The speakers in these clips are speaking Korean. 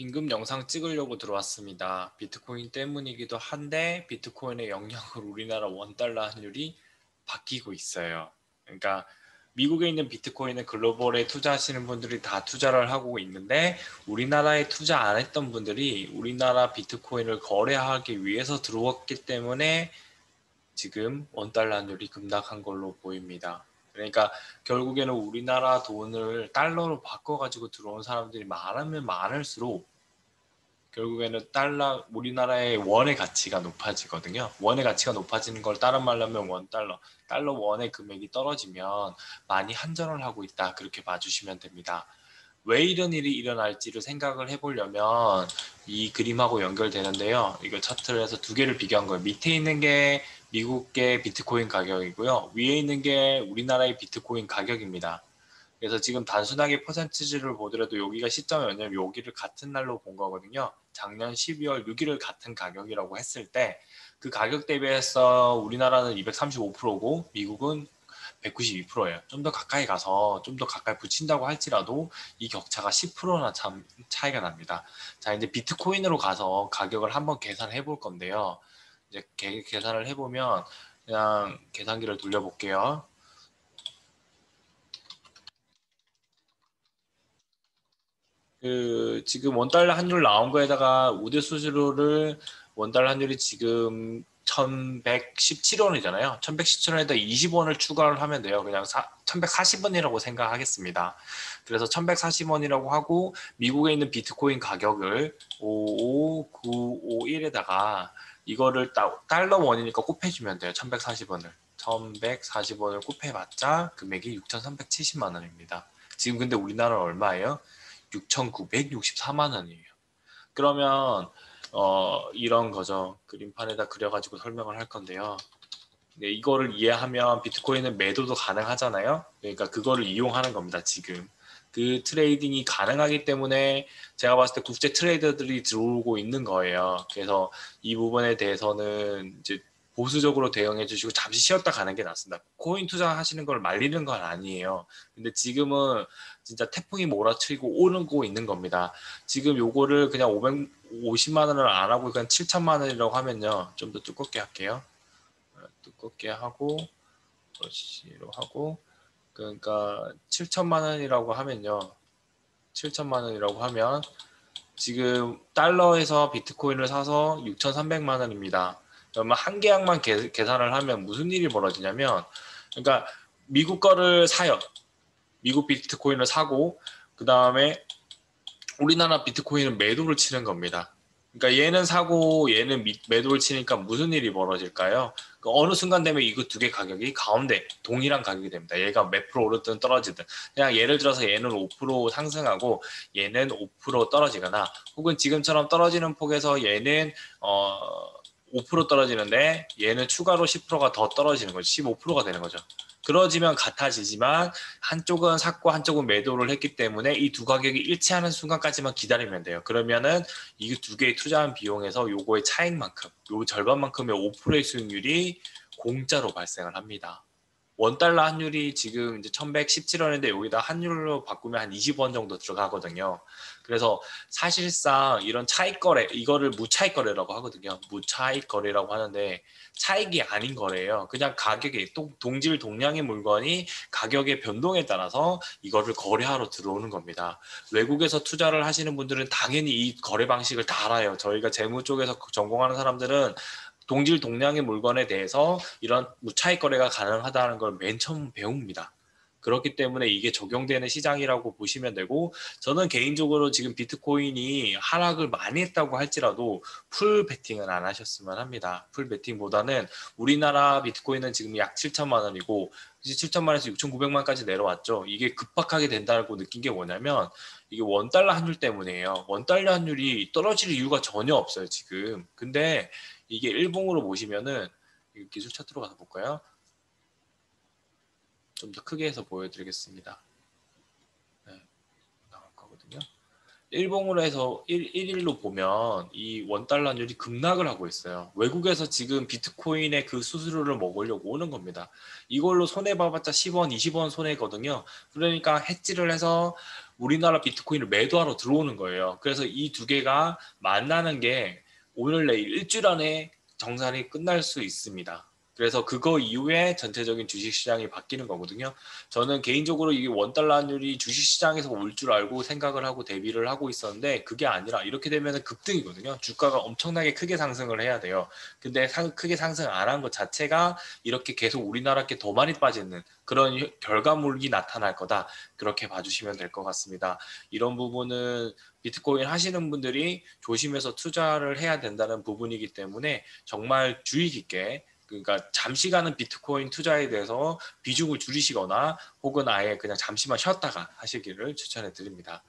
긴급 영상 찍으려고 들어왔습니다. 비트코인 때문이기도 한데 비트코인의 영향으로 우리나라 원달러 환율이 바뀌고 있어요. 그러니까 미국에 있는 비트코인은 글로벌에 투자하시는 분들이 다 투자를 하고 있는데 우리나라에 투자 안 했던 분들이 우리나라 비트코인을 거래하기 위해서 들어왔기 때문에 지금 원달러 환율이 급락한 걸로 보입니다. 그러니까 결국에는 우리나라 돈을 달러로 바꿔가지고 들어온 사람들이 많으면 많을수록 결국에는 우리나라의 원의 가치가 높아지거든요. 원의 가치가 높아지는 걸 다른 말로 하면 달러 원의 금액이 떨어지면 많이 한전을 하고 있다. 그렇게 봐주시면 됩니다. 왜 이런 일이 일어날지를 생각을 해보려면 이 그림하고 연결되는데요. 이거 차트를 해서 두 개를 비교한 거예요. 밑에 있는 게 미국의 비트코인 가격이고요. 위에 있는 게 우리나라의 비트코인 가격입니다. 그래서 지금 단순하게 퍼센티지를 보더라도 여기가 시점이 뭐냐면 여기를 같은 날로 본 거거든요. 작년 12월 6일을 같은 가격이라고 했을 때 그 가격 대비해서 우리나라는 235%고 미국은 192%예요. 좀 더 가까이 가서 좀 더 가까이 붙인다고 할지라도 이 격차가 10%나 참 차이가 납니다. 자, 이제 비트코인으로 가서 가격을 한번 계산해 볼 건데요. 이제 계산을 해보면 그냥 계산기를 돌려볼게요. 지금 원달러 환율 나온 거에다가 우대 수수료를 원달러 환율이 지금 1117원이잖아요. 1117원에다 20원을 추가를 하면 돼요. 그냥 1140원이라고 생각하겠습니다. 그래서 1140원이라고 하고 미국에 있는 비트코인 가격을 55951에다가 이거를 달러 원이니까 곱해주면 돼요. 1140원을. 1140원을 곱해봤자 금액이 6,370만 원입니다. 지금 근데 우리나라는 얼마예요? 6,964만 원이에요. 그러면 이런 거죠. 그림판에다 그려가지고 설명을 할 건데요. 네, 이거를 이해하면 비트코인은 매도도 가능하잖아요. 그러니까 그거를 이용하는 겁니다. 지금 그 트레이딩이 가능하기 때문에 제가 봤을 때 국제 트레이더들이 들어오고 있는 거예요. 그래서 이 부분에 대해서는 이제 보수적으로 대응해 주시고 잠시 쉬었다 가는 게 낫습니다. 코인 투자하시는 걸 말리는 건 아니에요. 근데 지금은 진짜 태풍이 몰아치고 오르고 있는 겁니다. 지금 요거를 그냥 550만 원을 안 하고 그냥 7천만 원이라고 하면요. 좀 더 두껍게 할게요. 두껍게 하고 러시로 하고 그러니까 7천만 원이라고 하면요. 7천만 원이라고 하면 지금 달러에서 비트코인을 사서 6,300만 원입니다. 그러면 한 계약만 계산을 하면 무슨 일이 벌어지냐면 그러니까 미국 거를 사요. 미국 비트코인을 사고 그 다음에 우리나라 비트코인은 매도를 치는 겁니다. 그러니까 얘는 사고 얘는 매도를 치니까 무슨 일이 벌어질까요? 그 어느 순간 되면 이거 두 개 가격이 가운데 동일한 가격이 됩니다. 얘가 몇 프로 오르든 떨어지든 그냥 예를 들어서 얘는 5% 상승하고 얘는 5% 떨어지거나 혹은 지금처럼 떨어지는 폭에서 얘는 5% 떨어지는데 얘는 추가로 10%가 더 떨어지는 거죠. 15%가 되는 거죠. 그러지면 같아지지만 한쪽은 샀고 한쪽은 매도를 했기 때문에 이 두 가격이 일치하는 순간까지만 기다리면 돼요. 그러면은 이 두 개의 투자한 비용에서 요거의 차익만큼, 요 절반만큼의 5%의 수익률이 공짜로 발생을 합니다. 원달러 환율이 지금 이제 1117원인데 여기다 환율로 바꾸면 한 20원 정도 들어가거든요. 그래서 사실상 이런 차익 거래, 이거를 무차익 거래라고 하거든요. 무차익 거래라고 하는데 차익이 아닌 거래예요. 그냥 가격이 동질 동량의 물건이 가격의 변동에 따라서 이거를 거래하러 들어오는 겁니다. 외국에서 투자를 하시는 분들은 당연히 이 거래 방식을 다 알아요. 저희가 재무 쪽에서 전공하는 사람들은 동질 동량의 물건에 대해서 이런 무차익 거래가 가능하다는 걸 맨 처음 배웁니다. 그렇기 때문에 이게 적용되는 시장이라고 보시면 되고 저는 개인적으로 지금 비트코인이 하락을 많이 했다고 할지라도 풀 베팅은 안 하셨으면 합니다. 풀 베팅보다는 우리나라 비트코인은 지금 약 7천만 원이고 7천만 원에서 6,900만까지 내려왔죠. 이게 급박하게 된다고 느낀 게 뭐냐면 이게 원달러 환율 때문이에요. 원달러 환율이 떨어질 이유가 전혀 없어요, 지금. 근데 이게 일봉으로 보시면은 기술 차트로 가서 볼까요? 좀 더 크게 해서 보여드리겠습니다. 네, 나올 거거든요. 일봉으로 해서 1일로 보면 이 원달러율이 급락을 하고 있어요. 외국에서 지금 비트코인의 그 수수료를 먹으려고 오는 겁니다. 이걸로 손해봐봤자 10원, 20원 손해거든요. 그러니까 해지를 해서 우리나라 비트코인을 매도하러 들어오는 거예요. 그래서 이 두 개가 만나는 게 오늘 내일 일주일 안에 정산이 끝날 수 있습니다. 그래서 그거 이후에 전체적인 주식시장이 바뀌는 거거든요. 저는 개인적으로 이 원달러 환율이 주식시장에서 올 줄 알고 생각을 하고 대비를 하고 있었는데 그게 아니라 이렇게 되면 급등이거든요. 주가가 엄청나게 크게 상승을 해야 돼요. 근데 크게 상승 안 한 것 자체가 이렇게 계속 우리나라께 더 많이 빠지는 그런 결과물이 나타날 거다. 그렇게 봐주시면 될 것 같습니다. 이런 부분은 비트코인 하시는 분들이 조심해서 투자를 해야 된다는 부분이기 때문에 정말 주의 깊게 그러니까 잠시간은 비트코인 투자에 대해서 비중을 줄이시거나 혹은 아예 그냥 잠시만 쉬었다가 하시기를 추천해 드립니다.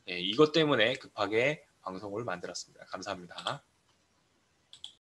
예, 이것 때문에 급하게 방송을 만들었습니다. 감사합니다.